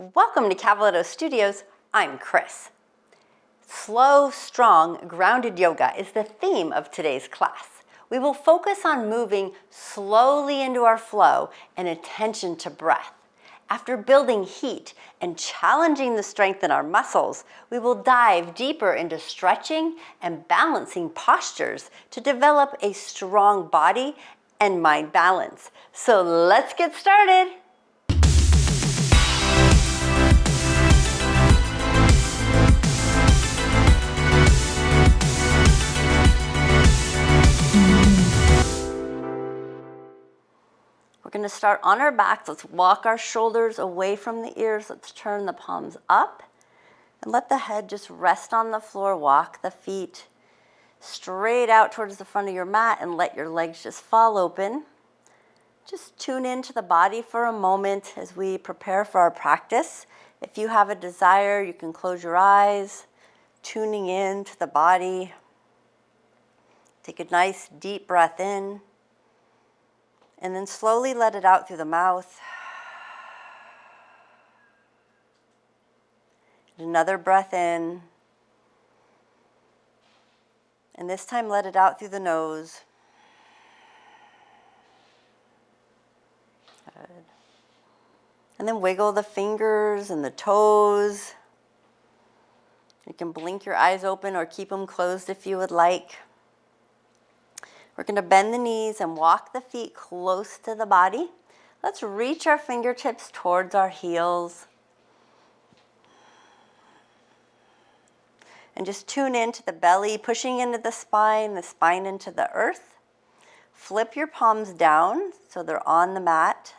Welcome to Cavaletto Studios. I'm Chris. Slow, strong, grounded yoga is the theme of today's class. We will focus on moving slowly into our flow and attention to breath. After building heat and challenging the strength in our muscles, we will dive deeper into stretching and balancing postures to develop a strong body and mind balance. So let's get started. We're going to start on our backs. Let's walk our shoulders away from the ears. Let's turn the palms up and let the head just rest on the floor. Walk the feet straight out towards the front of your mat and let your legs just fall open. Just tune into the body for a moment as we prepare for our practice. If you have a desire, you can close your eyes, tuning in to the body. Take a nice deep breath in. And then slowly let it out through the mouth. Another breath in. And this time let it out through the nose. Good. And then wiggle the fingers and the toes. You can blink your eyes open or keep them closed if you would like. We're going to bend the knees and walk the feet close to the body. Let's reach our fingertips towards our heels. And just tune into the belly, pushing into the spine into the earth. Flip your palms down so they're on the mat.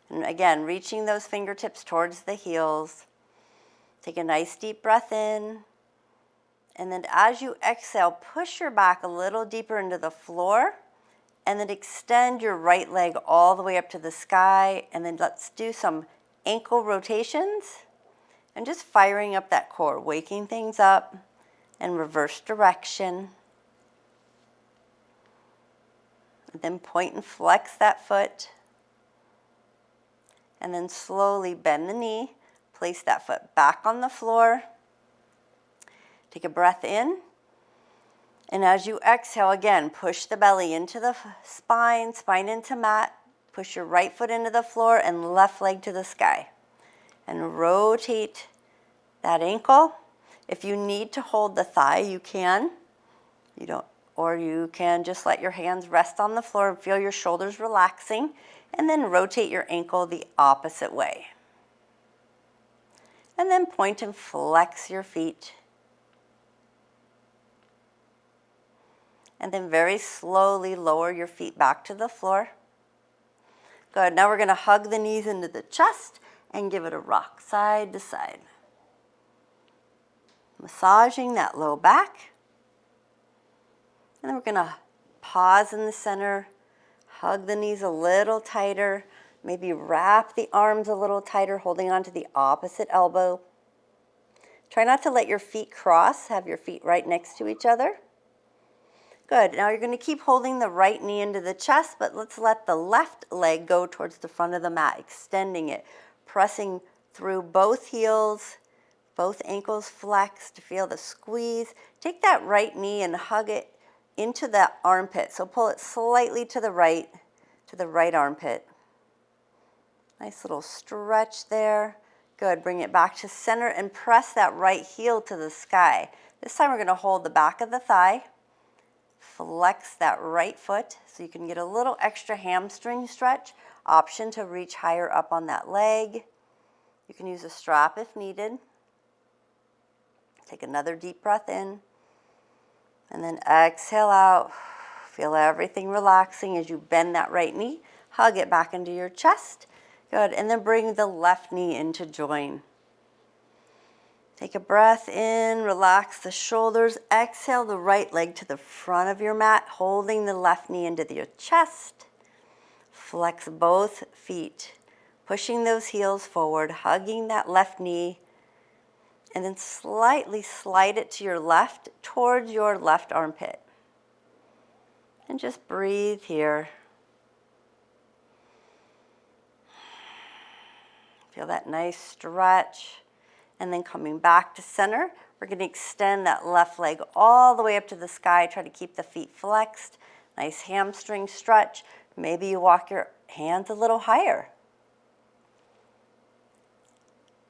And again, reaching those fingertips towards the heels. Take a nice deep breath in. And then as you exhale, push your back a little deeper into the floor and then extend your right leg all the way up to the sky. And then let's do some ankle rotations and just firing up that core, waking things up and reverse direction. And then point and flex that foot. And then slowly bend the knee, place that foot back on the floor. Take a breath in, and as you exhale, again, push the belly into the spine into mat, push your right foot into the floor and left leg to the sky, and rotate that ankle. If you need to hold the thigh, you can. Or you can just let your hands rest on the floor and feel your shoulders relaxing, and then rotate your ankle the opposite way. And then point and flex your feet. And then very slowly lower your feet back to the floor. Good. Now we're going to hug the knees into the chest and give it a rock side to side. Massaging that low back. And then we're going to pause in the center, hug the knees a little tighter, maybe wrap the arms a little tighter, holding onto the opposite elbow. Try not to let your feet cross, have your feet right next to each other. Good. Now you're going to keep holding the right knee into the chest, but let's let the left leg go towards the front of the mat, extending it, pressing through both heels, both ankles flexed. Feel the squeeze. Take that right knee and hug it into that armpit. So pull it slightly to the right armpit. Nice little stretch there. Good. Bring it back to center and press that right heel to the sky. This time we're going to hold the back of the thigh. Flex that right foot so you can get a little extra hamstring stretch. Option to reach higher up on that leg. You can use a strap if needed. Take another deep breath in. And then exhale out. Feel everything relaxing as you bend that right knee. Hug it back into your chest. Good. And then bring the left knee into join. Take a breath in, relax the shoulders, exhale the right leg to the front of your mat, holding the left knee into your chest. Flex both feet, pushing those heels forward, hugging that left knee, and then slightly slide it to your left towards your left armpit. And just breathe here. Feel that nice stretch. And then coming back to center, we're going to extend that left leg all the way up to the sky. Try to keep the feet flexed. Nice hamstring stretch. Maybe you walk your hands a little higher.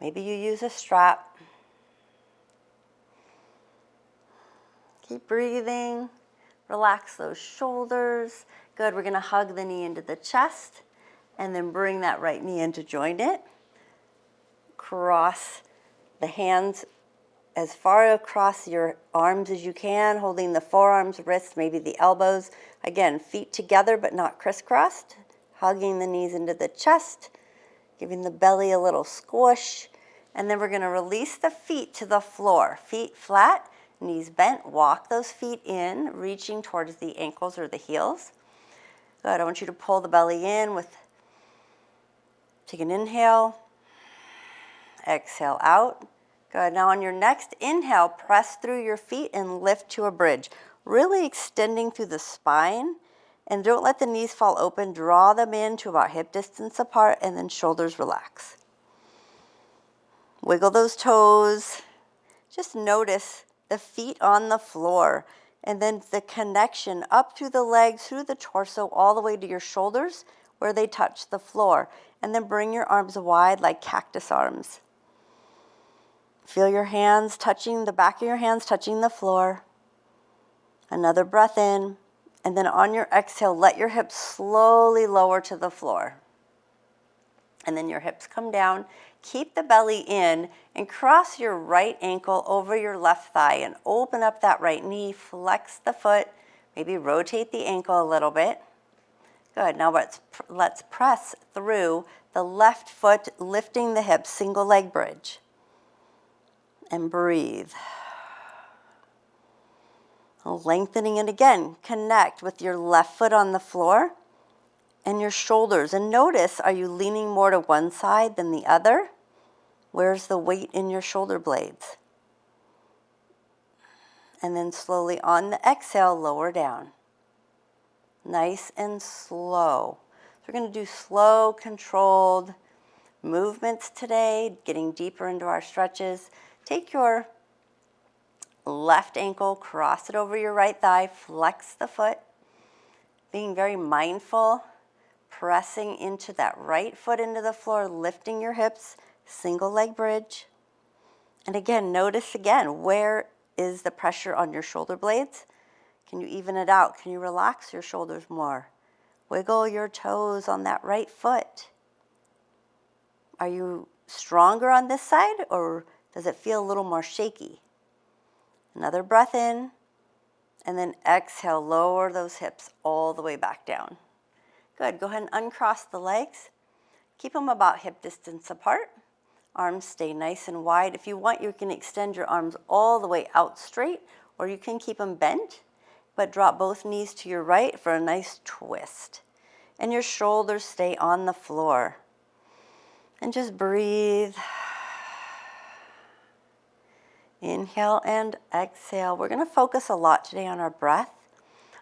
Maybe you use a strap. Keep breathing. Relax those shoulders. Good. We're going to hug the knee into the chest and then bring that right knee in to join it. Cross the hands as far across your arms as you can, holding the forearms, wrists, maybe the elbows. Again, feet together but not crisscrossed. Hugging the knees into the chest, giving the belly a little squish. And then we're going to release the feet to the floor. Feet flat, knees bent. Walk those feet in, reaching towards the ankles or the heels. Good. I want you to pull the belly in with, take an inhale. Exhale out. Good. Now on your next inhale, press through your feet and lift to a bridge. Really extending through the spine. And don't let the knees fall open. Draw them in to about hip distance apart and then shoulders relax. Wiggle those toes. Just notice the feet on the floor. And then the connection up through the legs, through the torso, all the way to your shoulders where they touch the floor. And then bring your arms wide like cactus arms. Feel your hands touching, the back of your hands touching the floor. Another breath in. And then on your exhale, let your hips slowly lower to the floor. And then your hips come down. Keep the belly in and cross your right ankle over your left thigh and open up that right knee. Flex the foot. Maybe rotate the ankle a little bit. Good. Now let's press through the left foot, lifting the hips, single leg bridge. And breathe. Lengthening it again. Connect with your left foot on the floor and your shoulders. And notice, are you leaning more to one side than the other? Where's the weight in your shoulder blades? And then slowly on the exhale, lower down. Nice and slow. So we're going to do slow, controlled movements today, getting deeper into our stretches. Take your left ankle, cross it over your right thigh, flex the foot, being very mindful, pressing into that right foot into the floor, lifting your hips, single leg bridge. And again, notice again, where is the pressure on your shoulder blades? Can you even it out? Can you relax your shoulders more? Wiggle your toes on that right foot. Are you stronger on this side, or does it feel a little more shaky? Another breath in, and then exhale, lower those hips all the way back down. Good, go ahead and uncross the legs. Keep them about hip distance apart. Arms stay nice and wide. If you want, you can extend your arms all the way out straight, or you can keep them bent, but drop both knees to your right for a nice twist. And your shoulders stay on the floor. And just breathe. Inhale and exhale. We're going to focus a lot today on our breath,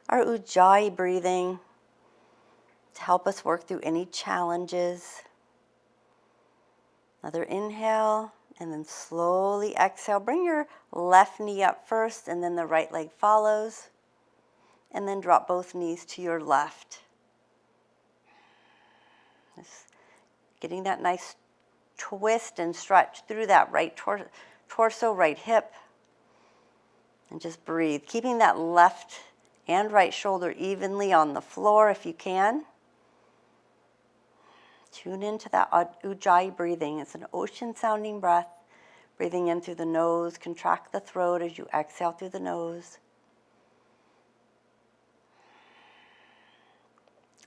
our ujjayi breathing, to help us work through any challenges. Another inhale, and then slowly exhale. Bring your left knee up first, and then the right leg follows. And then drop both knees to your left. Just getting that nice twist and stretch through that right torso, right hip, and just breathe. Keeping that left and right shoulder evenly on the floor if you can. Tune into that ujjayi breathing. It's an ocean sounding breath. Breathing in through the nose, contract the throat as you exhale through the nose.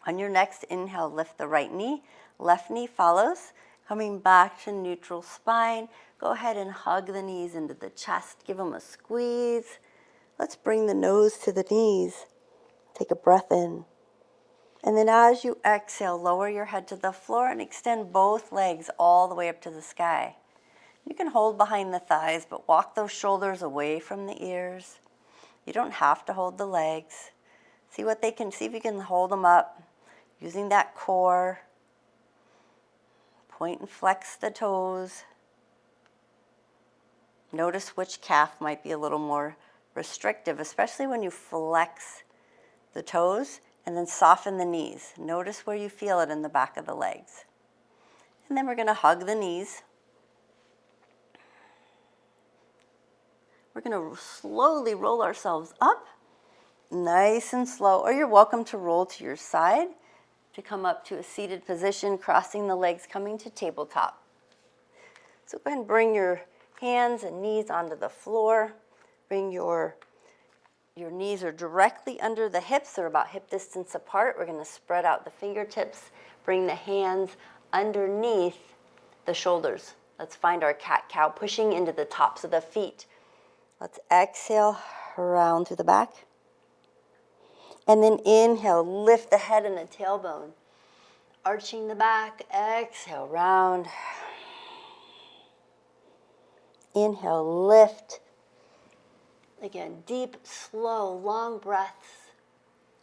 On your next inhale, lift the right knee. Left knee follows. Coming back to neutral spine. Go ahead and hug the knees into the chest. Give them a squeeze. Let's bring the nose to the knees. Take a breath in. And then as you exhale, lower your head to the floor and extend both legs all the way up to the sky. You can hold behind the thighs, but walk those shoulders away from the ears. You don't have to hold the legs. See if you can hold them up using that core. Point and flex the toes. Notice which calf might be a little more restrictive, especially when you flex the toes and then soften the knees. Notice where you feel it in the back of the legs. And then we're going to hug the knees. We're going to slowly roll ourselves up, nice and slow, or you're welcome to roll to your side to come up to a seated position, crossing the legs, coming to tabletop. So go ahead and bring your hands and knees onto the floor. Bring your knees are directly under the hips. They're about hip distance apart. We're going to spread out the fingertips. Bring the hands underneath the shoulders. Let's find our cat-cow, pushing into the tops of the feet. Let's exhale, round through the back. And then inhale, lift the head and the tailbone. Arching the back, exhale, round. Inhale, lift. Again, deep, slow, long breaths.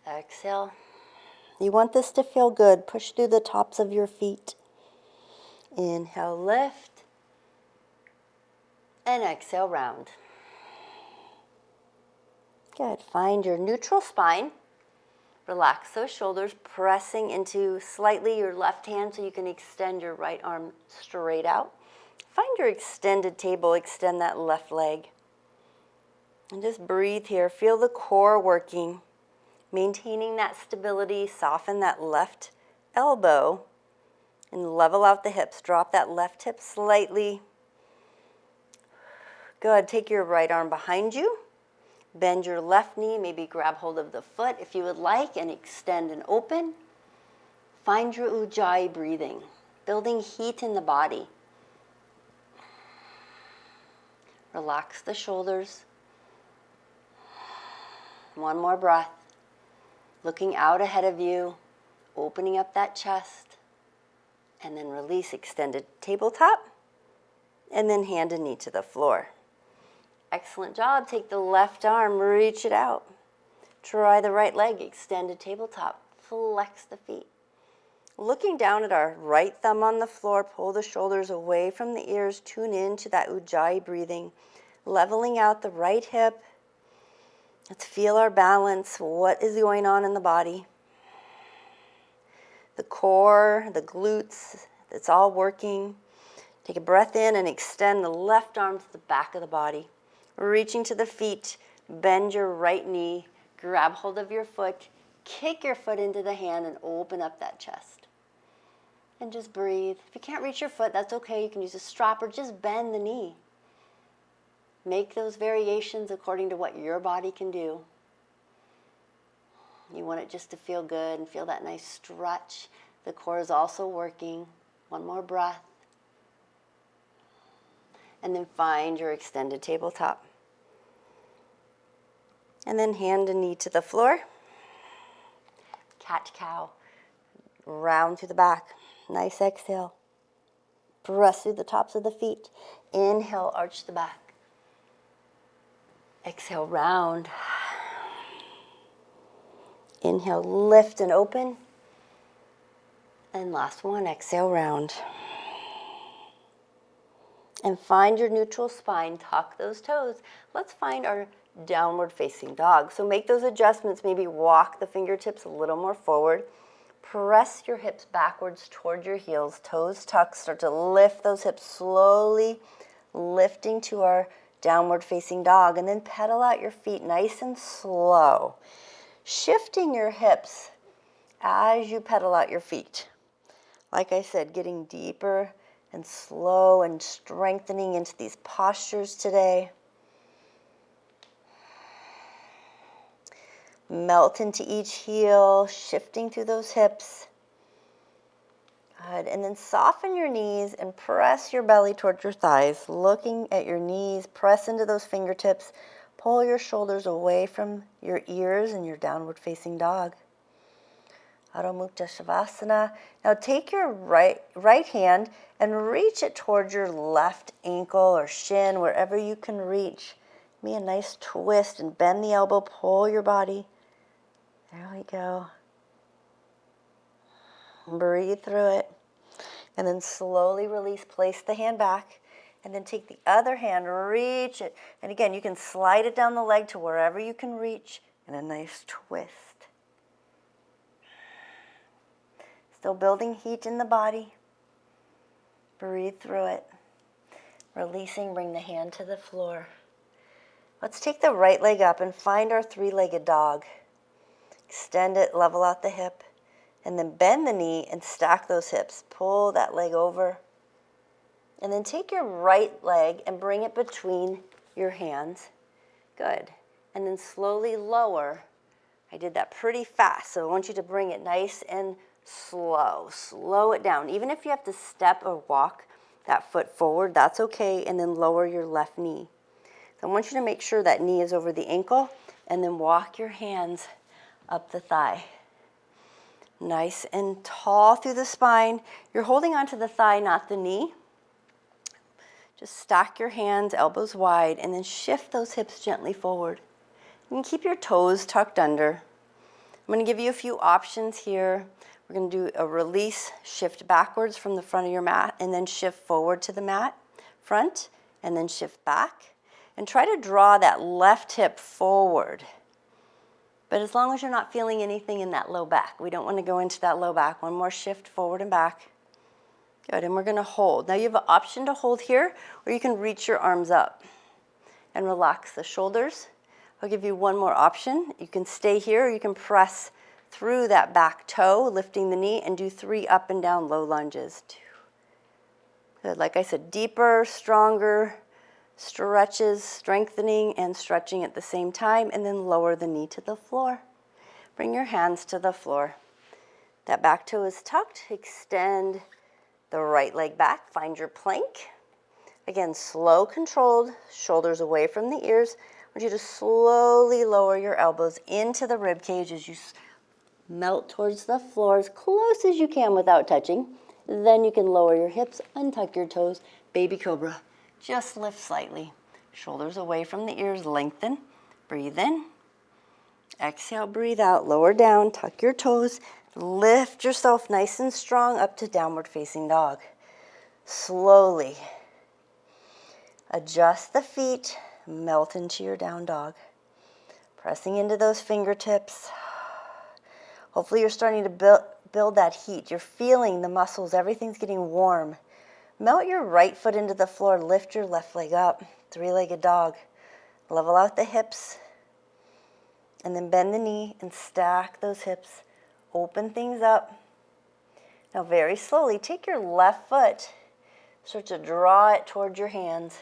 Exhale. You want this to feel good. Push through the tops of your feet. Inhale, lift. And exhale, round. Good. Find your neutral spine. Relax those shoulders, pressing into slightly your left hand so you can extend your right arm straight out. Find your extended table, extend that left leg. And just breathe here. Feel the core working, maintaining that stability. Soften that left elbow and level out the hips. Drop that left hip slightly. Good. Take your right arm behind you. Bend your left knee, maybe grab hold of the foot if you would like, and extend and open. Find your ujjayi breathing, building heat in the body. Relax the shoulders. One more breath. Looking out ahead of you, opening up that chest, and then release, extended tabletop, and then hand and knee to the floor. Excellent job. Take the left arm, reach it out. Try the right leg, extended tabletop. Flex the feet. Looking down at our right thumb on the floor, pull the shoulders away from the ears, tune in to that ujjayi breathing, leveling out the right hip. Let's feel our balance. What is going on in the body? The core, the glutes, it's all working. Take a breath in and extend the left arm to the back of the body. Reaching to the feet, bend your right knee, grab hold of your foot, kick your foot into the hand and open up that chest. And just breathe. If you can't reach your foot, that's okay. You can use a strap or just bend the knee. Make those variations according to what your body can do. You want it just to feel good and feel that nice stretch. The core is also working. One more breath. And then find your extended tabletop. And then hand and knee to the floor. Cat-cow. Round through the back. Nice exhale. Press through the tops of the feet. Inhale, arch the back. Exhale, round. Inhale, lift and open. And last one, exhale, round. And find your neutral spine, tuck those toes. Let's find our downward facing dog. So make those adjustments, maybe walk the fingertips a little more forward. Press your hips backwards toward your heels, toes tucked. Start to lift those hips slowly, lifting to our downward facing dog. And then pedal out your feet nice and slow, shifting your hips as you pedal out your feet. Like I said, getting deeper and slow and strengthening into these postures today. Melt into each heel, shifting through those hips. Good. And then soften your knees and press your belly towards your thighs. Looking at your knees, press into those fingertips. Pull your shoulders away from your ears and your downward facing dog. Adho Mukha Shavasana. Now take your right hand and reach it towards your left ankle or shin, wherever you can reach. Give me a nice twist and bend the elbow, pull your body. There we go. Breathe through it. And then slowly release, place the hand back, and then take the other hand, reach it. And again, you can slide it down the leg to wherever you can reach in a nice twist. Still building heat in the body. Breathe through it. Releasing, bring the hand to the floor. Let's take the right leg up and find our three-legged dog. Extend it, level out the hip, and then bend the knee and stack those hips. Pull that leg over. And then take your right leg and bring it between your hands. Good. And then slowly lower. I did that pretty fast, so I want you to bring it nice and slow. Slow it down. Even if you have to step or walk that foot forward, that's okay. And then lower your left knee. So I want you to make sure that knee is over the ankle, and then walk your hands up the thigh. Nice and tall through the spine. You're holding onto the thigh, not the knee. Just stack your hands, elbows wide, and then shift those hips gently forward. You can keep your toes tucked under. I'm going to give you a few options here. We're going to do a release, shift backwards from the front of your mat, and then shift forward to the mat, front, and then shift back. And try to draw that left hip forward. But as long as you're not feeling anything in that low back, we don't want to go into that low back. One more shift forward and back. Good, and we're going to hold. Now you have an option to hold here, or you can reach your arms up and relax the shoulders. I'll give you one more option. You can stay here, or you can press through that back toe, lifting the knee, and do 3 up and down low lunges. 2. Good, like I said, deeper, stronger stretches, strengthening and stretching at the same time, and then lower the knee to the floor. Bring your hands to the floor. That back toe is tucked. Extend the right leg back. Find your plank. Again, slow, controlled, shoulders away from the ears. I want you to slowly lower your elbows into the rib cage as you melt towards the floor as close as you can without touching. Then you can lower your hips, untuck your toes, baby cobra. Just lift slightly. Shoulders away from the ears, lengthen. Breathe in. Exhale, breathe out. Lower down, tuck your toes. Lift yourself nice and strong up to downward facing dog. Slowly adjust the feet, melt into your down dog. Pressing into those fingertips. Hopefully you're starting to build that heat. You're feeling the muscles, everything's getting warm. Melt your right foot into the floor, lift your left leg up, 3-legged dog. Level out the hips, and then bend the knee and stack those hips. Open things up. Now very slowly, take your left foot, start to draw it towards your hands.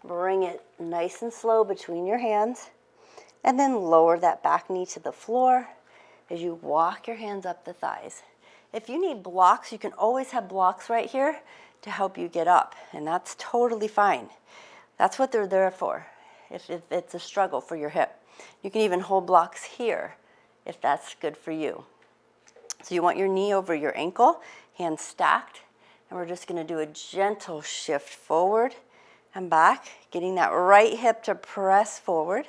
Bring it nice and slow between your hands, and then lower that back knee to the floor as you walk your hands up the thighs. If you need blocks, you can always have blocks right here to help you get up, and that's totally fine. That's what they're there for, if it's a struggle for your hip. You can even hold blocks here if that's good for you. So you want your knee over your ankle, hands stacked, and we're just going to do a gentle shift forward and back, getting that right hip to press forward,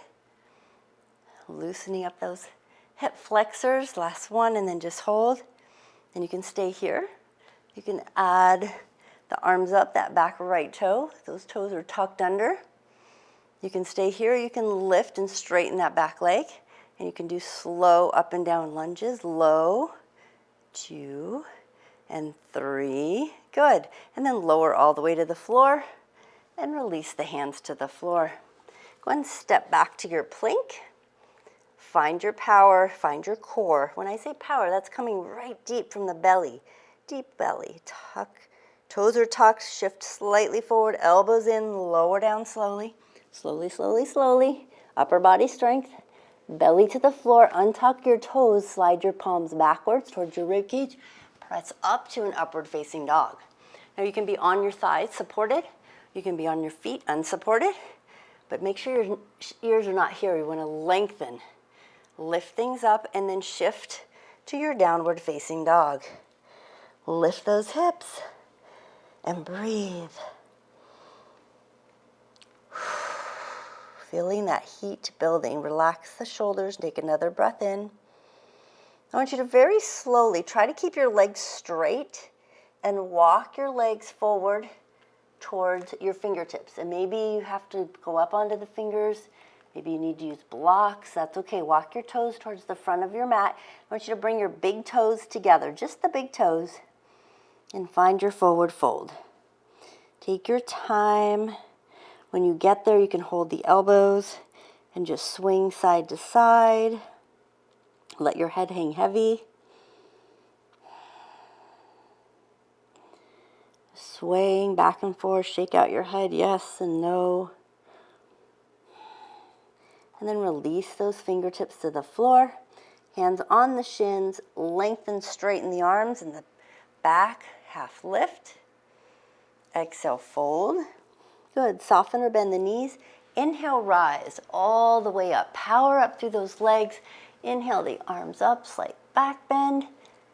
loosening up those hip flexors. Last one, and then just hold. And you can stay here. You can add the arms up, that back right toe. Those toes are tucked under. You can stay here. You can lift and straighten that back leg. And you can do slow up and down lunges. Low, 2, and 3. Good. And then lower all the way to the floor and release the hands to the floor. Go ahead and step back to your plank. Find your power, find your core. When I say power, that's coming right deep from the belly. Deep belly, tuck. Toes are tucked, shift slightly forward, elbows in, lower down slowly. Slowly, slowly, slowly. Upper body strength. Belly to the floor, untuck your toes, slide your palms backwards towards your rib cage. Press up to an upward facing dog. Now you can be on your thighs supported. You can be on your feet unsupported. But make sure your ears are not here. You want to lengthen. Lift things up and then shift to your downward facing dog. Lift those hips and breathe. Feeling that heat building. Relax the shoulders. Take another breath in. I want you to very slowly try to keep your legs straight and walk your legs forward towards your fingertips. And maybe you have to go up onto the fingers. Maybe you need to use blocks. That's okay. Walk your toes towards the front of your mat. I want you to bring your big toes together, just the big toes, and find your forward fold. Take your time. When you get there, you can hold the elbows and just swing side to side. Let your head hang heavy. Swaying back and forth, shake out your head, yes and no. And then release those fingertips to the floor. Hands on the shins, lengthen, straighten the arms and the back, half lift. Exhale, fold. Good, soften or bend the knees. Inhale, rise all the way up. Power up through those legs. Inhale, the arms up, slight back bend.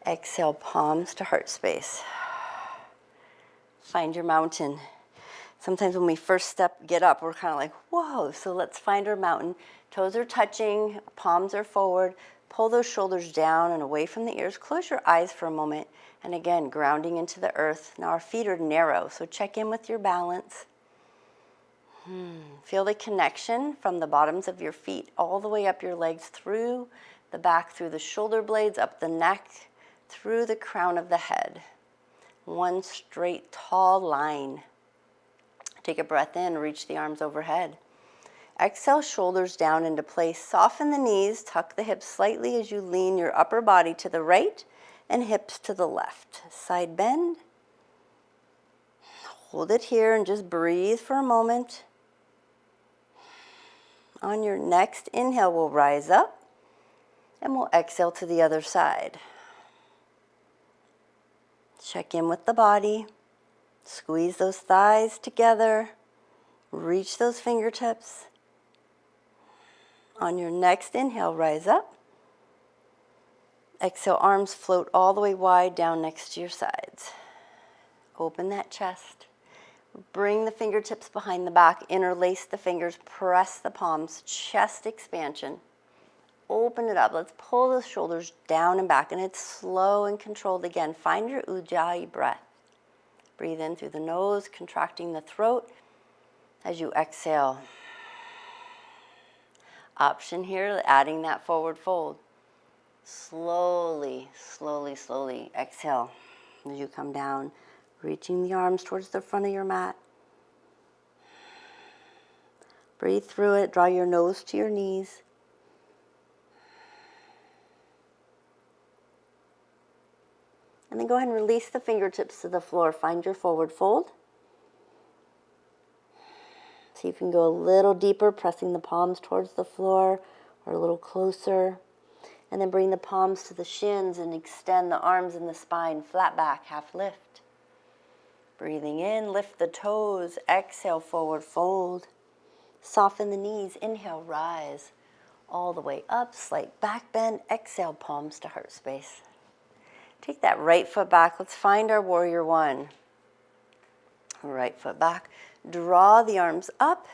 Exhale, palms to heart space. Find your mountain. Sometimes when we first get up, we're kind of like, whoa. So let's find our mountain. Toes are touching, palms are forward. Pull those shoulders down and away from the ears. Close your eyes for a moment. And again, grounding into the earth. Now our feet are narrow, so check in with your balance. Feel the connection from the bottoms of your feet all the way up your legs, through the back, through the shoulder blades, up the neck, through the crown of the head. One straight, tall line. Take a breath in, reach the arms overhead. Exhale, shoulders down into place. Soften the knees, tuck the hips slightly as you lean your upper body to the right and hips to the left. Side bend. Hold it here and just breathe for a moment. On your next inhale, we'll rise up and we'll exhale to the other side. Check in with the body. Squeeze those thighs together. Reach those fingertips. On your next inhale, rise up. Exhale, arms float all the way wide down next to your sides. Open that chest. Bring the fingertips behind the back. Interlace the fingers. Press the palms. Chest expansion. Open it up. Let's pull the shoulders down and back. And it's slow and controlled again. Find your ujjayi breath. Breathe in through the nose, contracting the throat as you exhale. Option here, adding that forward fold. Slowly, slowly, slowly exhale as you come down, reaching the arms towards the front of your mat. Breathe through it. Draw your nose to your knees. And then go ahead and release the fingertips to the floor. Find your forward fold. See if you can go a little deeper, pressing the palms towards the floor or a little closer. And then bring the palms to the shins and extend the arms and the spine. Flat back, half lift. Breathing in, lift the toes. Exhale, forward fold. Soften the knees. Inhale, rise all the way up. Slight back bend. Exhale, palms to heart space. Take that right foot back. Let's find our warrior one. Right foot back. Draw the arms up,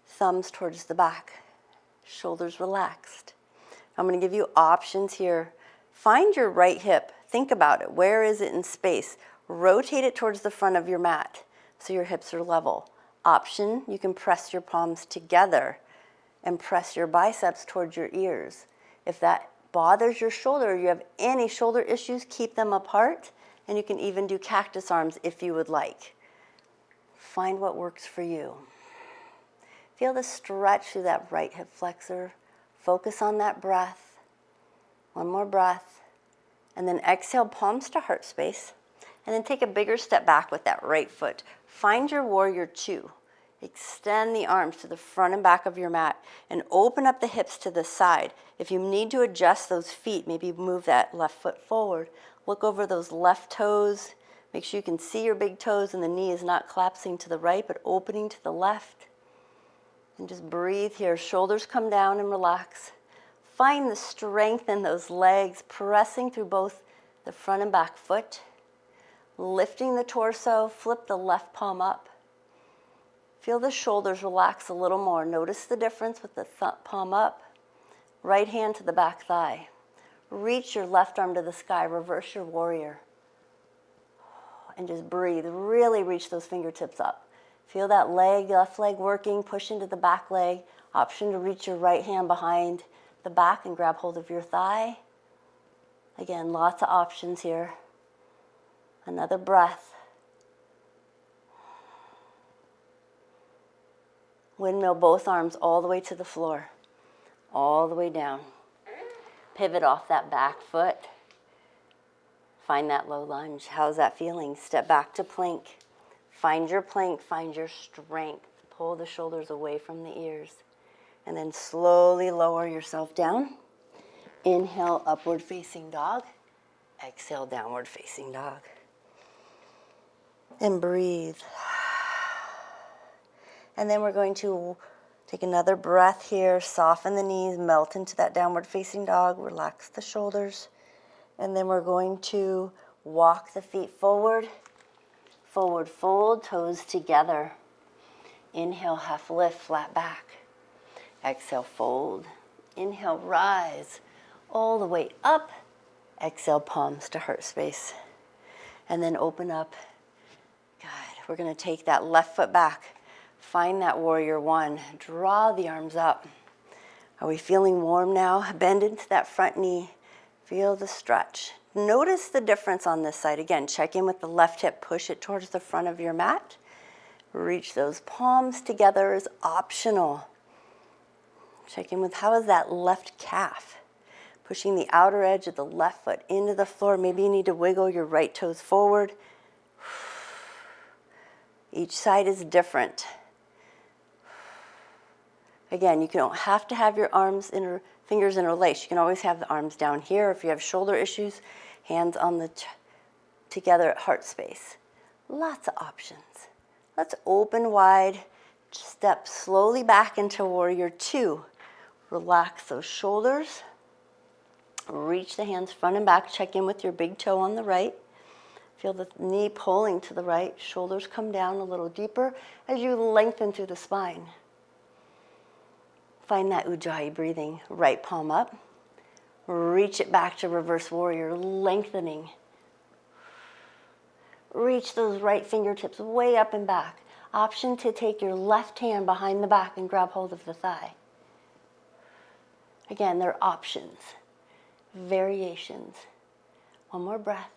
thumbs towards the back, shoulders relaxed. I'm going to give you options here. Find your right hip. Think about it. Where is it in space? Rotate it towards the front of your mat so your hips are level. Option, you can press your palms together and press your biceps towards your ears. If that bothers your shoulder, or you have any shoulder issues, keep them apart, and you can even do cactus arms if you would like. Find what works for you. Feel the stretch through that right hip flexor. Focus on that breath. One more breath. And then exhale, palms to heart space. And then take a bigger step back with that right foot. Find your warrior two. Extend the arms to the front and back of your mat and open up the hips to the side. If you need to adjust those feet, maybe move that left foot forward. Look over those left toes. Make sure you can see your big toes and the knee is not collapsing to the right, but opening to the left. And just breathe here. Shoulders come down and relax. Find the strength in those legs, pressing through both the front and back foot. Lifting the torso, flip the left palm up. Feel the shoulders relax a little more. Notice the difference with the palm up. Right hand to the back thigh. Reach your left arm to the sky. Reverse your warrior. And just breathe. Really reach those fingertips up. Feel that leg, left leg working. Push into the back leg. Option to reach your right hand behind the back and grab hold of your thigh. Again, lots of options here. Another breath. Windmill both arms all the way to the floor. All the way down. Pivot off that back foot. Find that low lunge. How's that feeling? Step back to plank. Find your plank. Find your strength. Pull the shoulders away from the ears. And then slowly lower yourself down. Inhale, upward facing dog. Exhale, downward facing dog. And breathe. And then we're going to take another breath here. Soften the knees. Melt into that downward facing dog. Relax the shoulders. And then we're going to walk the feet forward. Forward fold, toes together. Inhale, half lift, flat back. Exhale, fold. Inhale, rise all the way up. Exhale, palms to heart space. And then open up. Good. We're going to take that left foot back. Find that warrior one. Draw the arms up. Are we feeling warm now? Bend into that front knee. Feel the stretch. Notice the difference on this side. Again, check in with the left hip. Push it towards the front of your mat. Reach those palms together is optional. Check in with how is that left calf. Pushing the outer edge of the left foot into the floor. Maybe you need to wiggle your right toes forward. Each side is different. Again, you don't have to have your fingers interlaced. You can always have the arms down here. If you have shoulder issues, hands on the together at heart space. Lots of options. Let's open wide. Step slowly back into warrior two. Relax those shoulders. Reach the hands front and back. Check in with your big toe on the right. Feel the knee pulling to the right. Shoulders come down a little deeper as you lengthen through the spine. Find that ujjayi breathing. Right palm up. Reach it back to reverse warrior, lengthening. Reach those right fingertips way up and back. Option to take your left hand behind the back and grab hold of the thigh. Again, there are options, variations. One more breath.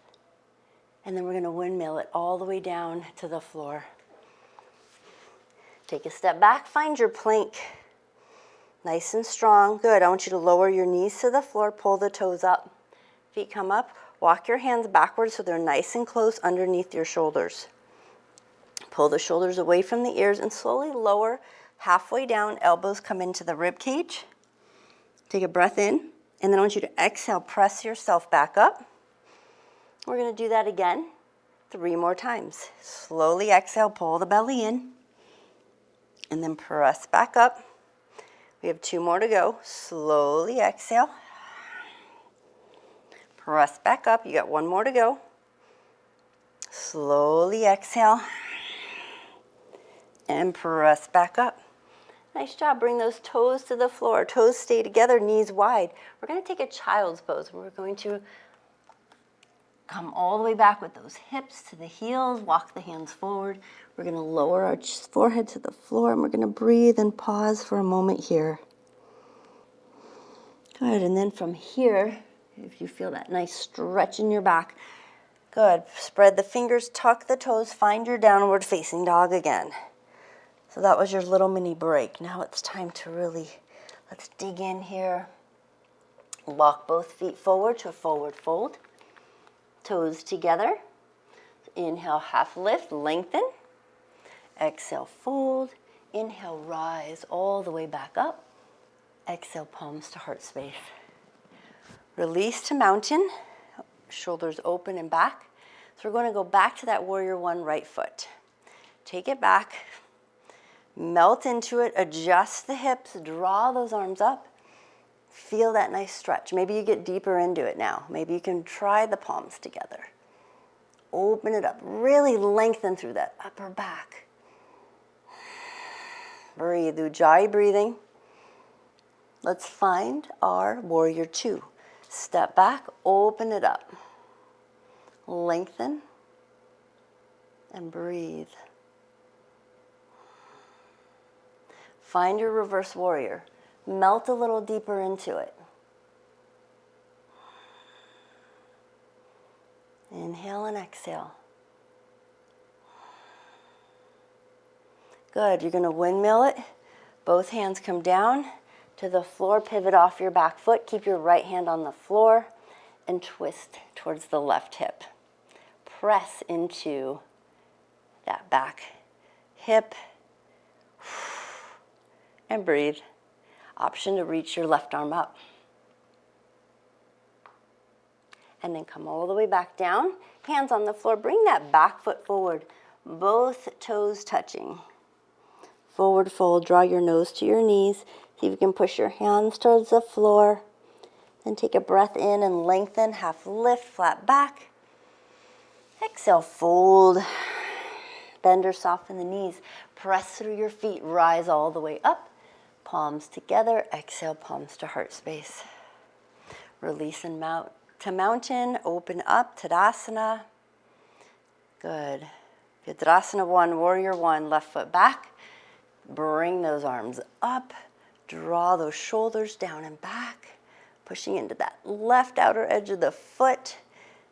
And then we're going to windmill it all the way down to the floor. Take a step back, find your plank. Nice and strong. Good. I want you to lower your knees to the floor, pull the toes up. Feet come up. Walk your hands backwards so they're nice and close underneath your shoulders. Pull the shoulders away from the ears and slowly lower halfway down. Elbows come into the rib cage. Take a breath in. And then I want you to exhale, press yourself back up. We're going to do that again 3 more times. Slowly exhale, pull the belly in. And then press back up. We have 2 more to go. Slowly exhale. Press back up. You got 1 more to go. Slowly exhale. And press back up. Nice job. Bring those toes to the floor. Toes stay together, knees wide. We're going to take a child's pose. We're going to come all the way back with those hips to the heels. Walk the hands forward. We're going to lower our forehead to the floor, and we're going to breathe and pause for a moment here. Good. And then from here, if you feel that nice stretch in your back, good. Spread the fingers, tuck the toes, find your downward facing dog again. So that was your little mini break. Now it's time to let's dig in here. Walk both feet forward to a forward fold. Toes together. Inhale, half lift, lengthen. Exhale, fold. Inhale, rise all the way back up. Exhale, palms to heart space. Release to mountain. Shoulders open and back. So we're going to go back to that warrior one right foot. Take it back. Melt into it. Adjust the hips. Draw those arms up. Feel that nice stretch. Maybe you get deeper into it now. Maybe you can try the palms together. Open it up. Really lengthen through that upper back. Breathe. Ujjayi breathing. Let's find our warrior two. Step back. Open it up. Lengthen. And breathe. Find your reverse warrior. Melt a little deeper into it. Inhale and exhale. Good. You're going to windmill it. Both hands come down to the floor. Pivot off your back foot. Keep your right hand on the floor and twist towards the left hip. Press into that back hip. And breathe. Option to reach your left arm up. And then come all the way back down. Hands on the floor. Bring that back foot forward. Both toes touching. Forward fold. Draw your nose to your knees. See if you can push your hands towards the floor. Then take a breath in and lengthen. Half lift, flat back. Exhale, fold. Bend or soften the knees. Press through your feet. Rise all the way up. Palms together. Exhale, palms to heart space. Release and mount to mountain. Open up. Tadasana. Good. Tadasana 1, warrior 1. Left foot back. Bring those arms up. Draw those shoulders down and back. Pushing into that left outer edge of the foot.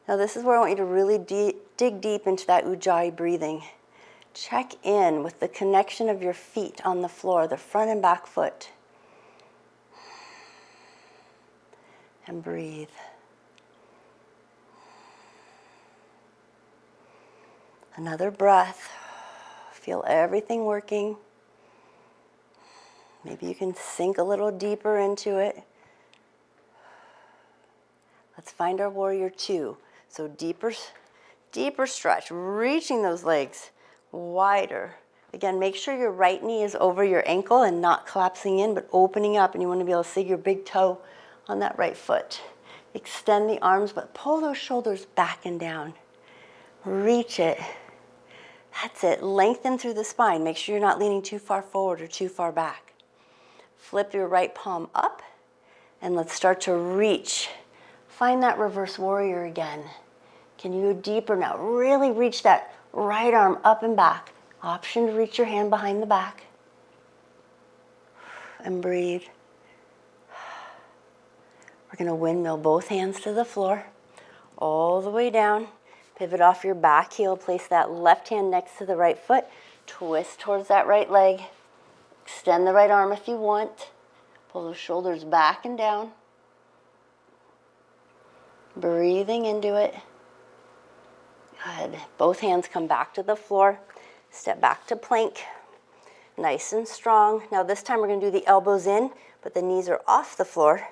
Now this is where I want you to really dig deep into that Ujjayi breathing. Check in with the connection of your feet on the floor, the front and back foot. And breathe. Another breath. Feel everything working. Maybe you can sink a little deeper into it. Let's find our warrior 2. So deeper stretch, reaching those legs wider. Again, make sure your right knee is over your ankle and not collapsing in, but opening up, and you want to be able to see your big toe on that right foot. Extend the arms, but pull those shoulders back and down. Reach it. That's it. Lengthen through the spine. Make sure you're not leaning too far forward or too far back. Flip your right palm up, and let's start to reach. Find that reverse warrior again. Can you go deeper now? Really reach that right arm up and back. Option to reach your hand behind the back. And breathe. We're going to windmill both hands to the floor. All the way down. Pivot off your back heel. Place that left hand next to the right foot. Twist towards that right leg. Extend the right arm if you want. Pull those shoulders back and down. Breathing into it. Good. Both hands come back to the floor. Step back to plank. Nice and strong. Now this time we're going to do the elbows in, but the knees are off the floor.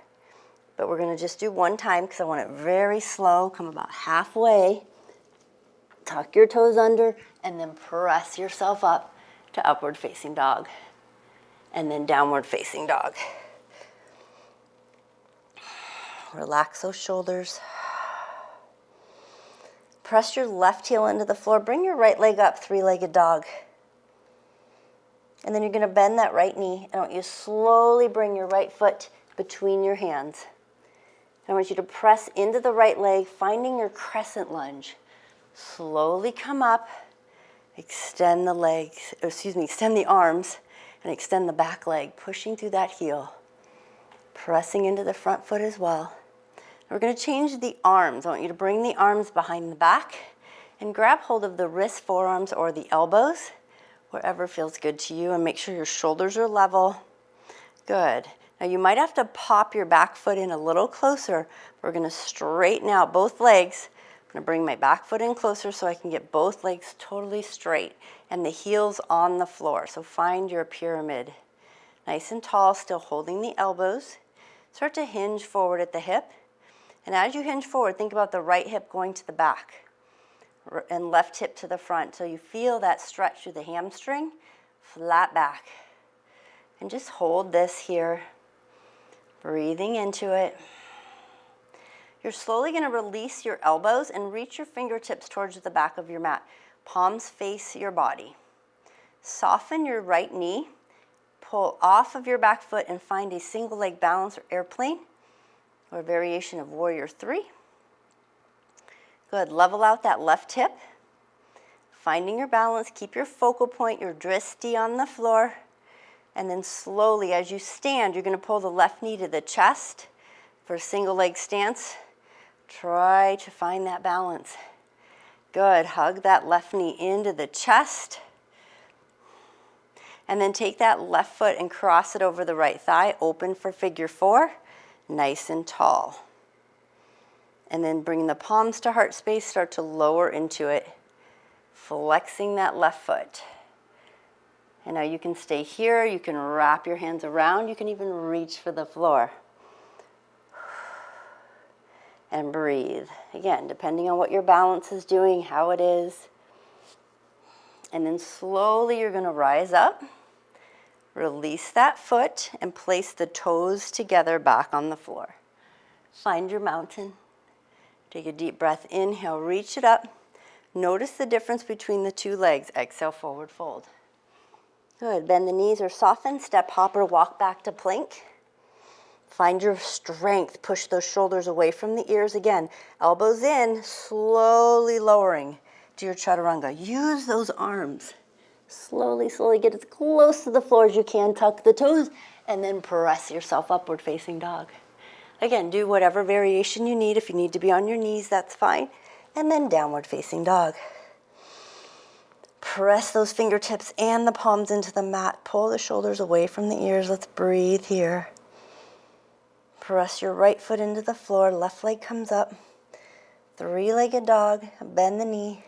But we're going to just do one time because I want it very slow. Come about halfway. Tuck your toes under and then press yourself up to upward facing dog. And then downward facing dog. Relax those shoulders. Press your left heel into the floor. Bring your right leg up, three-legged dog. And then you're going to bend that right knee. I want you to slowly bring your right foot between your hands. I want you to press into the right leg, finding your crescent lunge. Slowly come up, extend the legs, extend the arms, and extend the back leg, pushing through that heel. Pressing into the front foot as well. We're going to change the arms. I want you to bring the arms behind the back and grab hold of the wrists, forearms, or the elbows, wherever feels good to you, and make sure your shoulders are level. Good. Now you might have to pop your back foot in a little closer. We're going to straighten out both legs. I'm going to bring my back foot in closer so I can get both legs totally straight and the heels on the floor. So find your pyramid. Nice and tall, still holding the elbows. Start to hinge forward at the hip. And as you hinge forward, think about the right hip going to the back and left hip to the front. So you feel that stretch through the hamstring, flat back. And just hold this here, breathing into it. You're slowly going to release your elbows and reach your fingertips towards the back of your mat. Palms face your body. Soften your right knee. Pull off of your back foot and find a single leg balance or airplane, or a variation of warrior 3. Good. Level out that left hip. Finding your balance, keep your focal point, your dristi on the floor. And then slowly, as you stand, you're going to pull the left knee to the chest for a single leg stance. Try to find that balance. Good. Hug that left knee into the chest. And then take that left foot and cross it over the right thigh. Open for figure 4. Nice and tall. And then bring the palms to heart space. Start to lower into it. Flexing that left foot. And now you can stay here. You can wrap your hands around. You can even reach for the floor. And breathe. Again, depending on what your balance is doing, how it is. And then slowly you're going to rise up. Release that foot and place the toes together back on the floor. Find your mountain. Take a deep breath. Inhale, reach it up. Notice the difference between the two legs. Exhale, forward fold. Good. Bend the knees or soften. Step, hop, or walk back to plank. Find your strength. Push those shoulders away from the ears. Again, elbows in, slowly lowering to your chaturanga. Use those arms. Slowly, slowly get as close to the floor as you can. Tuck the toes and then press yourself upward facing dog. Again, do whatever variation you need. If you need to be on your knees, that's fine. And then downward facing dog. Press those fingertips and the palms into the mat. Pull the shoulders away from the ears. Let's breathe here. Press your right foot into the floor. Left leg comes up. Three-legged dog. Bend the knee.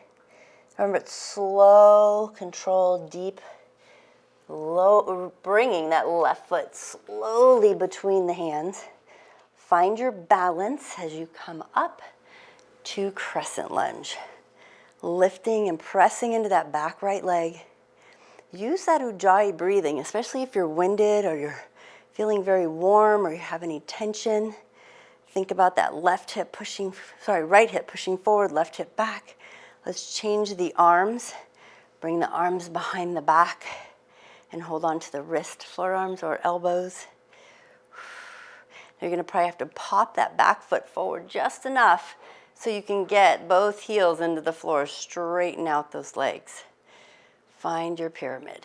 Remember, it's slow, controlled, deep. Low, bringing that left foot slowly between the hands. Find your balance as you come up to Crescent Lunge. Lifting and pressing into that back right leg. Use that ujjayi breathing, especially if you're winded or you're feeling very warm or you have any tension. Think about that right hip pushing forward, left hip back. Let's change the arms. Bring the arms behind the back and hold on to the wrist, forearms, or elbows. You're going to probably have to pop that back foot forward just enough so you can get both heels into the floor. Straighten out those legs. Find your pyramid.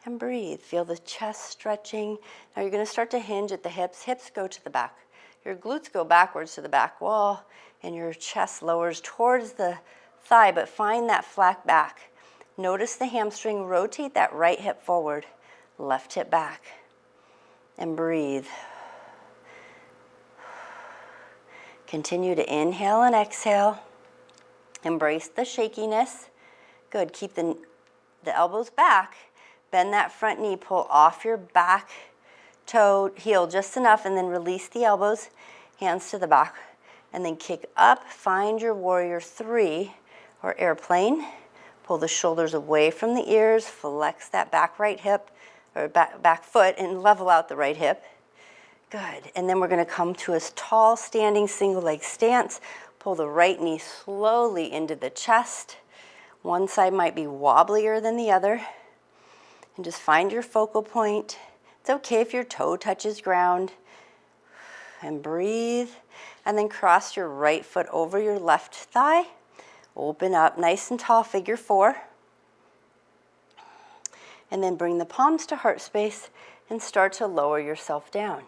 And breathe. Feel the chest stretching. Now you're going to start to hinge at the hips. Hips go to the back. Your glutes go backwards to the back wall, and your chest lowers towards the thigh, but find that flat back. Notice the hamstring. Rotate that right hip forward, left hip back. And breathe. Continue to inhale and exhale. Embrace the shakiness. Good. Keep the elbows back. Bend that front knee. Pull off your back toe, heel just enough, and then release the elbows. Hands to the back. And then kick up. Find your warrior 3 or airplane. Pull the shoulders away from the ears. Flex that back right hip or back foot and level out the right hip. Good. And then we're going to come to a tall standing single leg stance. Pull the right knee slowly into the chest. One side might be wobblier than the other. And just find your focal point. It's okay if your toe touches ground. And breathe. And then cross your right foot over your left thigh. Open up nice and tall, figure 4. And then bring the palms to heart space and start to lower yourself down.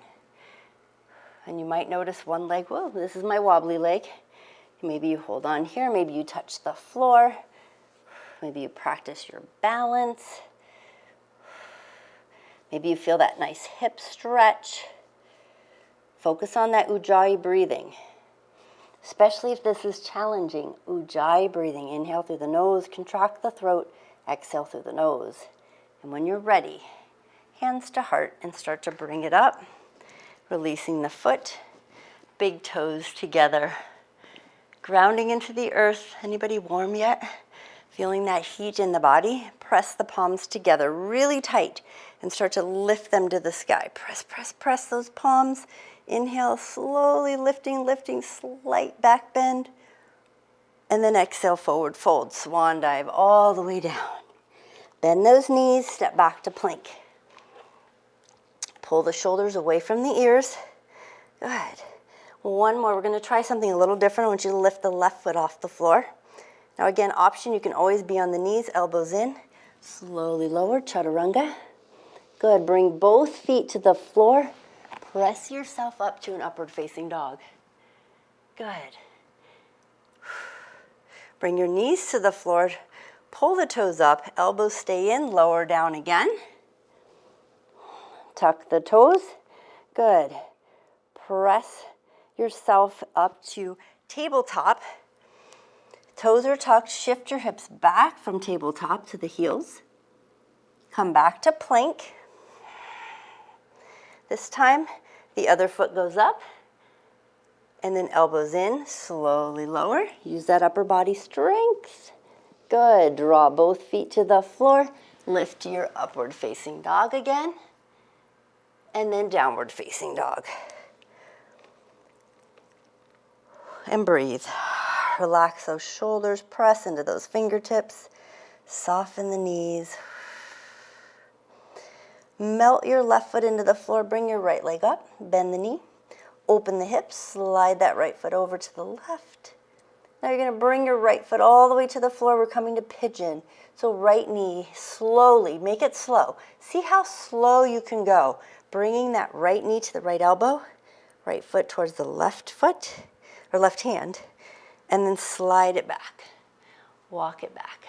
And you might notice one leg, whoa, this is my wobbly leg. Maybe you hold on here, maybe you touch the floor. Maybe you practice your balance. Maybe you feel that nice hip stretch. Focus on that ujjayi breathing. Especially if this is challenging. Ujjayi breathing. Inhale through the nose, contract the throat, exhale through the nose. And when you're ready, hands to heart and start to bring it up. Releasing the foot, big toes together. Grounding into the earth. Anybody warm yet? Feeling that heat in the body. Press the palms together really tight and start to lift them to the sky. Press, press, press those palms. Inhale, slowly lifting, slight back bend. And then exhale, forward fold, swan dive all the way down. Bend those knees, step back to plank. Pull the shoulders away from the ears. Good. One more. We're going to try something a little different. I want you to lift the left foot off the floor. Now again, option, you can always be on the knees, elbows in. Slowly lower, chaturanga. Good, bring both feet to the floor. Press yourself up to an upward facing dog. Good. Bring your knees to the floor. Pull the toes up, elbows stay in, lower down again. Tuck the toes. Good. Press yourself up to tabletop. Toes are tucked. Shift your hips back from tabletop to the heels. Come back to plank. This time, the other foot goes up. And then elbows in, slowly lower. Use that upper body strength. Good. Draw both feet to the floor. Lift your upward facing dog again. And then downward facing dog. And breathe. Relax those shoulders. Press into those fingertips. Soften the knees. Melt your left foot into the floor. Bring your right leg up. Bend the knee. Open the hips. Slide that right foot over to the left. Now you're going to bring your right foot all the way to the floor. We're coming to pigeon. So right knee, slowly, make it slow. See how slow you can go. Bringing that right knee to the right elbow, right foot towards the left foot, or left hand, and then slide it back. Walk it back.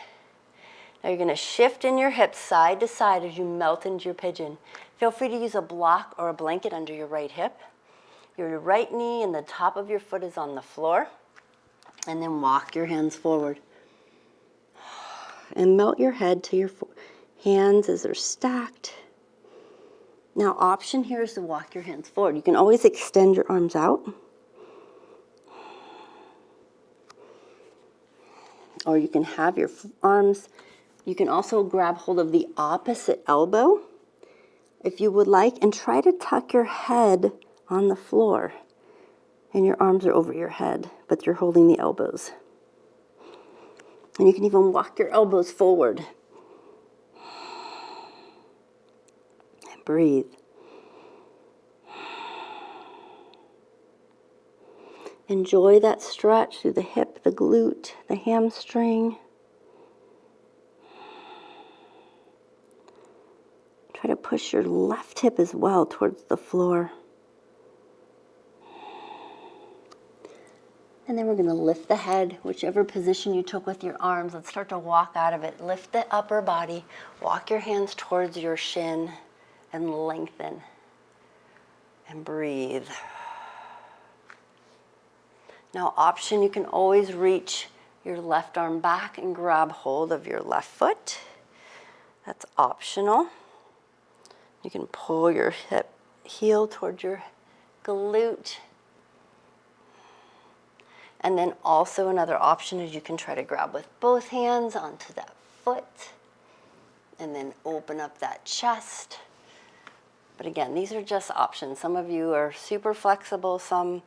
Now you're going to shift in your hips side to side as you melt into your pigeon. Feel free to use a block or a blanket under your right hip. Your right knee and the top of your foot is on the floor. And then walk your hands forward. And melt your head to your hands as they're stacked. Now, option here is to walk your hands forward. You can always extend your arms out. Or you can have your arms, you can also grab hold of the opposite elbow, if you would like, and try to tuck your head on the floor. And your arms are over your head, but you're holding the elbows. And you can even walk your elbows forward. And breathe. Enjoy that stretch through the hip, the glute, the hamstring. Try to push your left hip as well towards the floor. And then we're going to lift the head, whichever position you took with your arms. Let's start to walk out of it. Lift the upper body. Walk your hands towards your shin and lengthen. And breathe. Now, option, you can always reach your left arm back and grab hold of your left foot. That's optional. You can pull your hip heel towards your glute. And then also another option is you can try to grab with both hands onto that foot and then open up that chest. But again, these are just options. Some of you are super flexible, some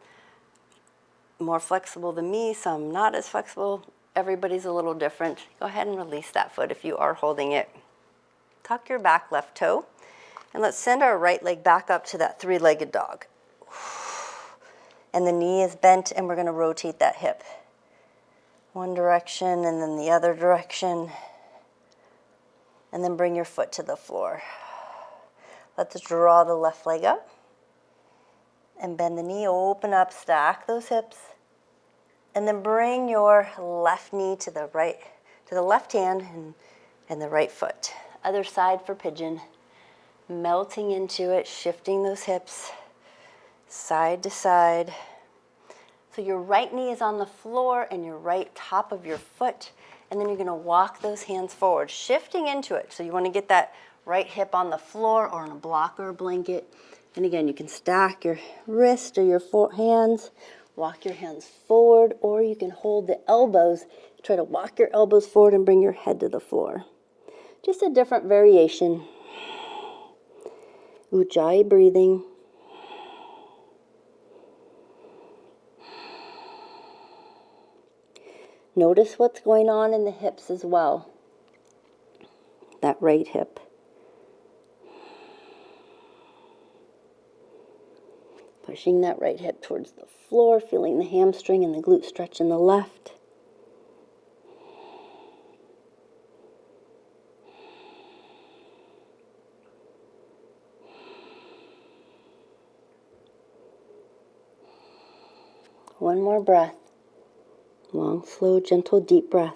more flexible than me, some not as flexible. Everybody's a little different. Go ahead and release that foot if you are holding it. Tuck your back left toe. And let's send our right leg back up to that three-legged dog. And the knee is bent, and we're going to rotate that hip. One direction, and then the other direction. And then bring your foot to the floor. Let's draw the left leg up. And bend the knee, open up, stack those hips. And then bring your left knee to the right, to the left hand and the right foot. Other side for pigeon. Melting into it, shifting those hips. Side to side. So your right knee is on the floor and your right top of your foot. And then you're going to walk those hands forward, shifting into it. So you want to get that right hip on the floor or on a block or a blanket. And again, you can stack your wrist or your hands, walk your hands forward, or you can hold the elbows. Try to walk your elbows forward and bring your head to the floor. Just a different variation. Ujjayi breathing. Notice what's going on in the hips as well. That right hip. Pushing that right hip towards the floor, feeling the hamstring and the glute stretch in the left. One more breath. Long, slow, gentle, deep breath.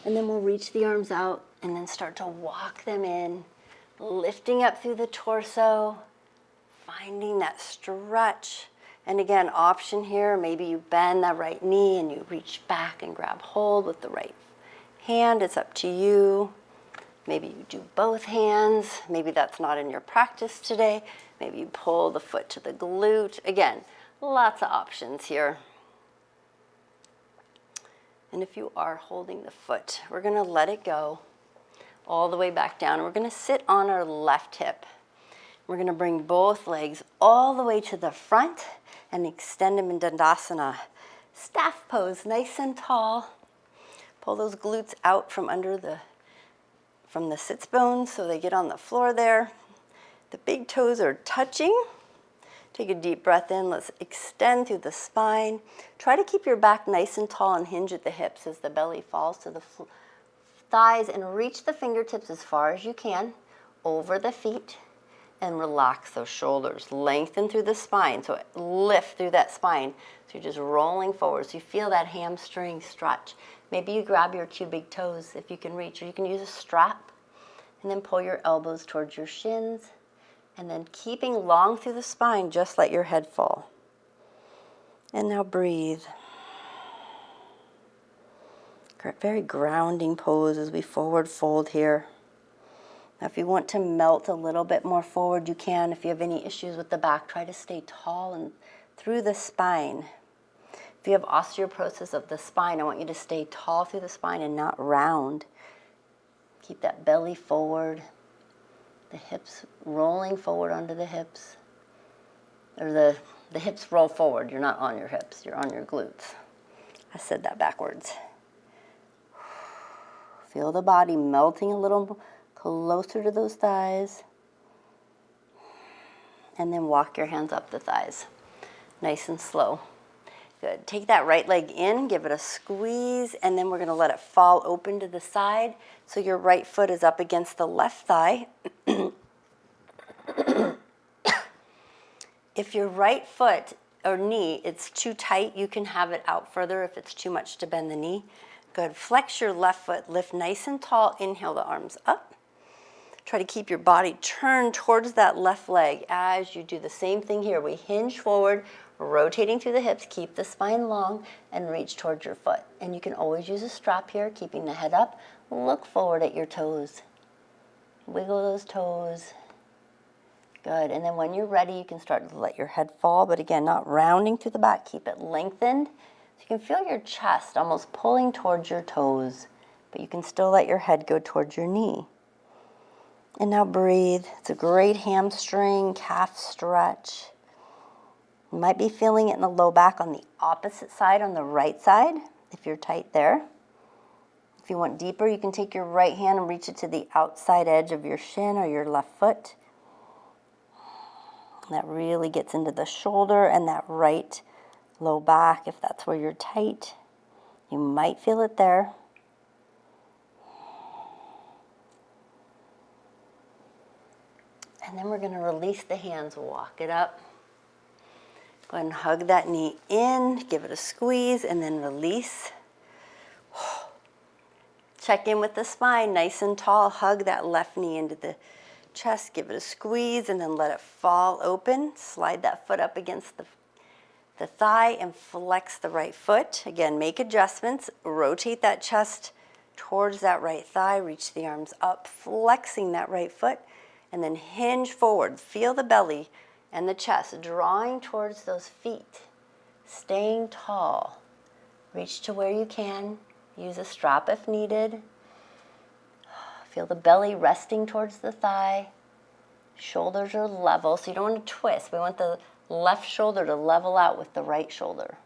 And then we'll reach the arms out and then start to walk them in, lifting up through the torso, finding that stretch. And again, option here, maybe you bend that right knee and you reach back and grab hold with the right hand. It's up to you. Maybe you do both hands. Maybe that's not in your practice today. Maybe you pull the foot to the glute. Again, lots of options here. And if you are holding the foot, we're going to let it go all the way back down. And we're going to sit on our left hip. We're going to bring both legs all the way to the front and extend them in Dandasana. Staff pose, nice and tall. Pull those glutes out from the sits bones so they get on the floor there. The big toes are touching. Take a deep breath in. Let's extend through the spine. Try to keep your back nice and tall and hinge at the hips as the belly falls to the thighs, and reach the fingertips as far as you can over the feet, and relax those shoulders. Lengthen through the spine, so lift through that spine. So you're just rolling forward. So you feel that hamstring stretch. Maybe you grab your two big toes if you can reach, or you can use a strap, and then pull your elbows towards your shins. And then keeping long through the spine, just let your head fall. And now breathe. Very grounding pose as we forward fold here. Now if you want to melt a little bit more forward, you can. If you have any issues with the back, try to stay tall and through the spine. If you have osteoporosis of the spine, I want you to stay tall through the spine and not round. Keep that belly forward. The hips rolling forward onto the hips. Or the hips roll forward. You're not on your hips. You're on your glutes. I said that backwards. Feel the body melting a little closer to those thighs. And then walk your hands up the thighs. Nice and slow. Good. Take that right leg in, give it a squeeze, and then we're going to let it fall open to the side. So your right foot is up against the left thigh. If your right foot or knee, it's too tight, you can have it out further if it's too much to bend the knee. Good. Flex your left foot, lift nice and tall, inhale the arms up. Try to keep your body turned towards that left leg as you do the same thing here. We hinge forward, rotating through the hips, keep the spine long, and reach towards your foot. And you can always use a strap here, keeping the head up. Look forward at your toes. Wiggle those toes. Good. And then when you're ready, you can start to let your head fall, but again, not rounding through the back. Keep it lengthened. So you can feel your chest almost pulling towards your toes, but you can still let your head go towards your knee. And now breathe. It's a great hamstring, calf stretch. You might be feeling it in the low back on the opposite side, on the right side, if you're tight there. If you want deeper, you can take your right hand and reach it to the outside edge of your shin or your left foot. That really gets into the shoulder and that right low back if that's where you're tight. You might feel it there. And then we're going to release the hands, walk it up. Go ahead and hug that knee in, give it a squeeze, and then release. Check in with the spine, nice and tall. Hug that left knee into the chest, give it a squeeze, and then let it fall open. Slide that foot up against the thigh and flex the right foot. Again, make adjustments. Rotate that chest towards that right thigh. Reach the arms up, flexing that right foot, and then hinge forward. Feel the belly and the chest drawing towards those feet. Staying tall. Reach to where you can. Use a strap if needed. Feel the belly resting towards the thigh. Shoulders are level, so you don't want to twist. We want the left shoulder to level out with the right shoulder.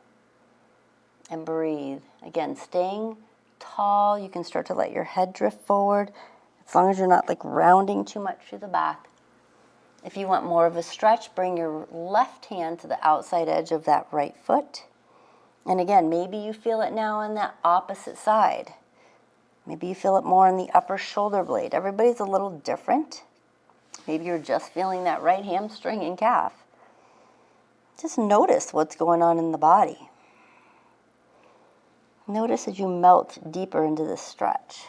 And breathe. Again, staying tall. You can start to let your head drift forward, as long as you're not like rounding too much through the back. If you want more of a stretch, bring your left hand to the outside edge of that right foot. And again, maybe you feel it now on that opposite side. Maybe you feel it more in the upper shoulder blade. Everybody's a little different. Maybe you're just feeling that right hamstring and calf. Just notice what's going on in the body. Notice as you melt deeper into this stretch.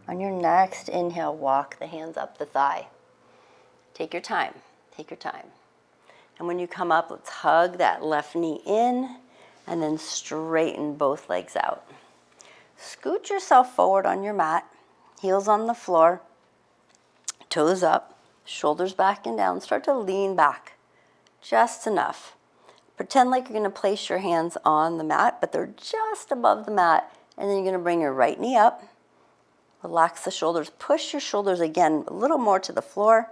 On your next inhale, walk the hands up the thigh. Take your time, take your time. And when you come up, let's hug that left knee in and then straighten both legs out. Scoot yourself forward on your mat, heels on the floor, toes up, shoulders back and down. Start to lean back, just enough. Pretend like you're going to place your hands on the mat, but they're just above the mat. And then you're going to bring your right knee up. Relax the shoulders. Push your shoulders again a little more to the floor,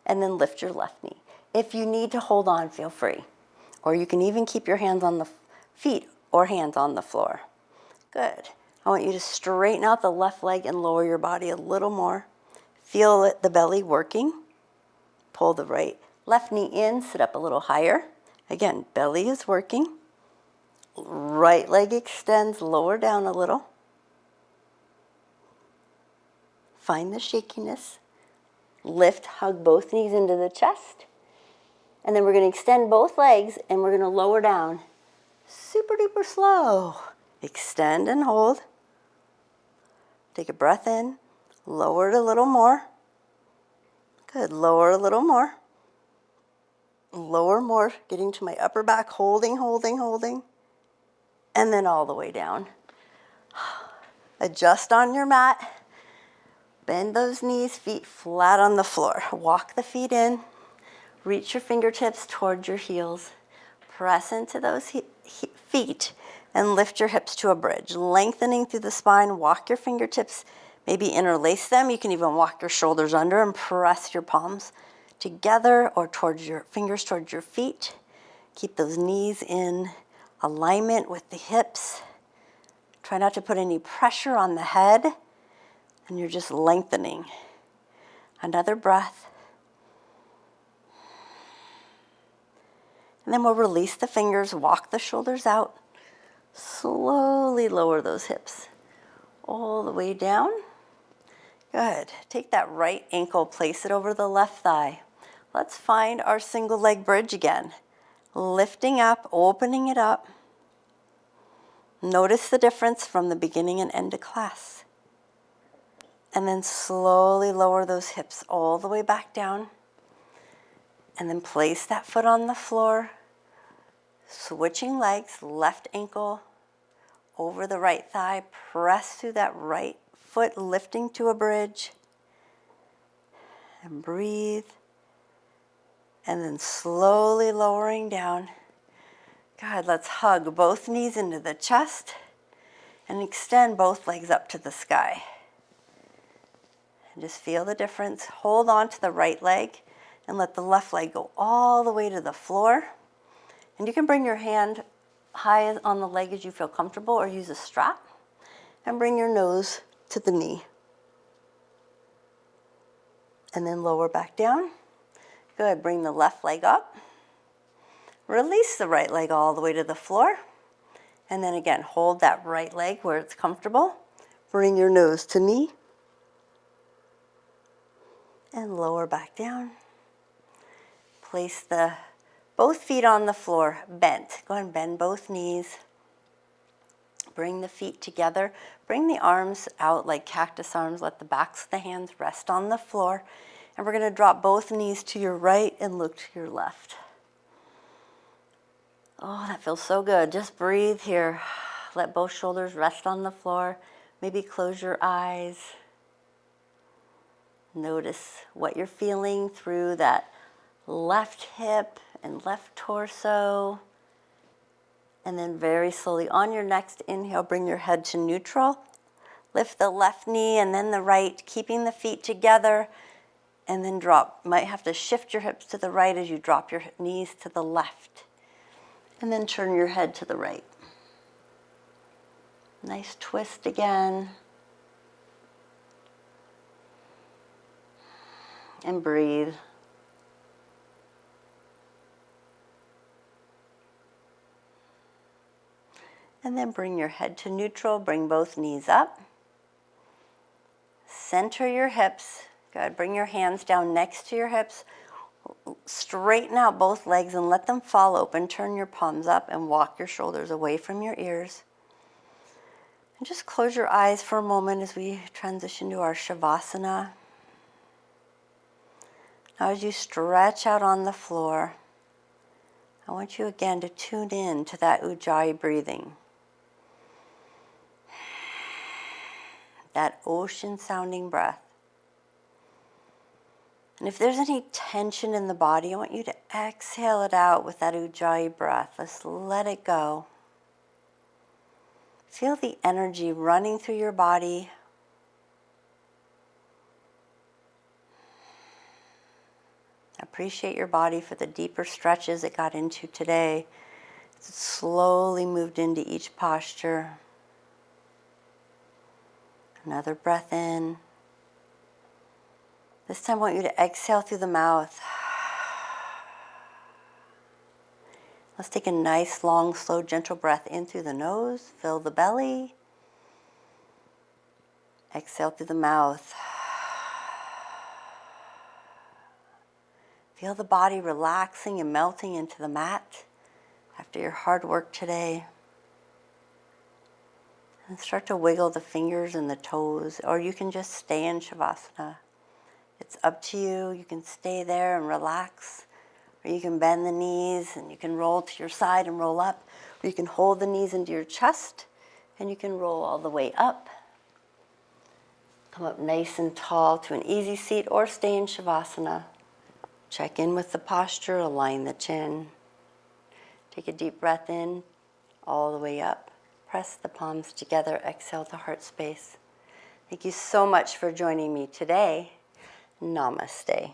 and then lift your left knee. If you need to hold on, feel free. Or you can even keep your hands on the feet or hands on the floor. Good. I want you to straighten out the left leg and lower your body a little more. Feel it, the belly working. Pull the left knee in, sit up a little higher. Again, belly is working. Right leg extends, lower down a little. Find the shakiness. Lift, hug both knees into the chest. And then we're going to extend both legs and we're going to lower down super duper slow. Extend and hold. Take a breath in. Lower it a little more. Good. Lower a little more. Lower more. Getting to my upper back. Holding, holding, holding. And then all the way down. Adjust on your mat. Bend those knees, feet flat on the floor. Walk the feet in. Reach your fingertips towards your heels. Press into those feet and lift your hips to a bridge. Lengthening through the spine. Walk your fingertips. Maybe interlace them. You can even walk your shoulders under and press your palms together or towards your fingers towards your feet. Keep those knees in alignment with the hips. Try not to put any pressure on the head. And you're just lengthening. Another breath. And then we'll release the fingers, walk the shoulders out. Slowly lower those hips all the way down. Good. Take that right ankle, place it over the left thigh. Let's find our single leg bridge again. Lifting up, opening it up. Notice the difference from the beginning and end of class. And then slowly lower those hips all the way back down. And then place that foot on the floor. Switching legs, left ankle over the right thigh. Press through that right foot, lifting to a bridge. And breathe. And then slowly lowering down. Good, let's hug both knees into the chest. And extend both legs up to the sky. Just feel the difference. Hold on to the right leg and let the left leg go all the way to the floor. And you can bring your hand high on the leg as you feel comfortable or use a strap. And bring your nose to the knee. And then lower back down. Good. Bring the left leg up. Release the right leg all the way to the floor. And then again, hold that right leg where it's comfortable. Bring your nose to knee. And lower back down. Place both feet on the floor, bent. Go ahead and bend both knees. Bring the feet together. Bring the arms out like cactus arms. Let the backs of the hands rest on the floor. And we're going to drop both knees to your right and look to your left. Oh, that feels so good. Just breathe here. Let both shoulders rest on the floor. Maybe close your eyes. Notice what you're feeling through that left hip and left torso. And then very slowly on your next inhale, bring your head to neutral. Lift the left knee and then the right, keeping the feet together. And then drop. Might have to shift your hips to the right as you drop your knees to the left. And then turn your head to the right. Nice twist again. And breathe. And then bring your head to neutral. Bring both knees up. Center your hips. Good. Bring your hands down next to your hips. Straighten out both legs and let them fall open. Turn your palms up and walk your shoulders away from your ears. And just close your eyes for a moment as we transition to our Shavasana. Now as you stretch out on the floor, I want you again to tune in to that Ujjayi breathing. That ocean-sounding breath. And if there's any tension in the body, I want you to exhale it out with that Ujjayi breath. Let's let it go. Feel the energy running through your body. Appreciate your body for the deeper stretches it got into today. It slowly moved into each posture. Another breath in. This time I want you to exhale through the mouth. Let's take a nice, long, slow, gentle breath in through the nose. Fill the belly. Exhale through the mouth. Feel the body relaxing and melting into the mat after your hard work today. And start to wiggle the fingers and the toes, or you can just stay in Shavasana. It's up to you. You can stay there and relax, or you can bend the knees and you can roll to your side and roll up, or you can hold the knees into your chest and you can roll all the way up. Come up nice and tall to an easy seat or stay in Shavasana. Check in with the posture, align the chin. Take a deep breath in, all the way up. Press the palms together, exhale to heart space. Thank you so much for joining me today. Namaste.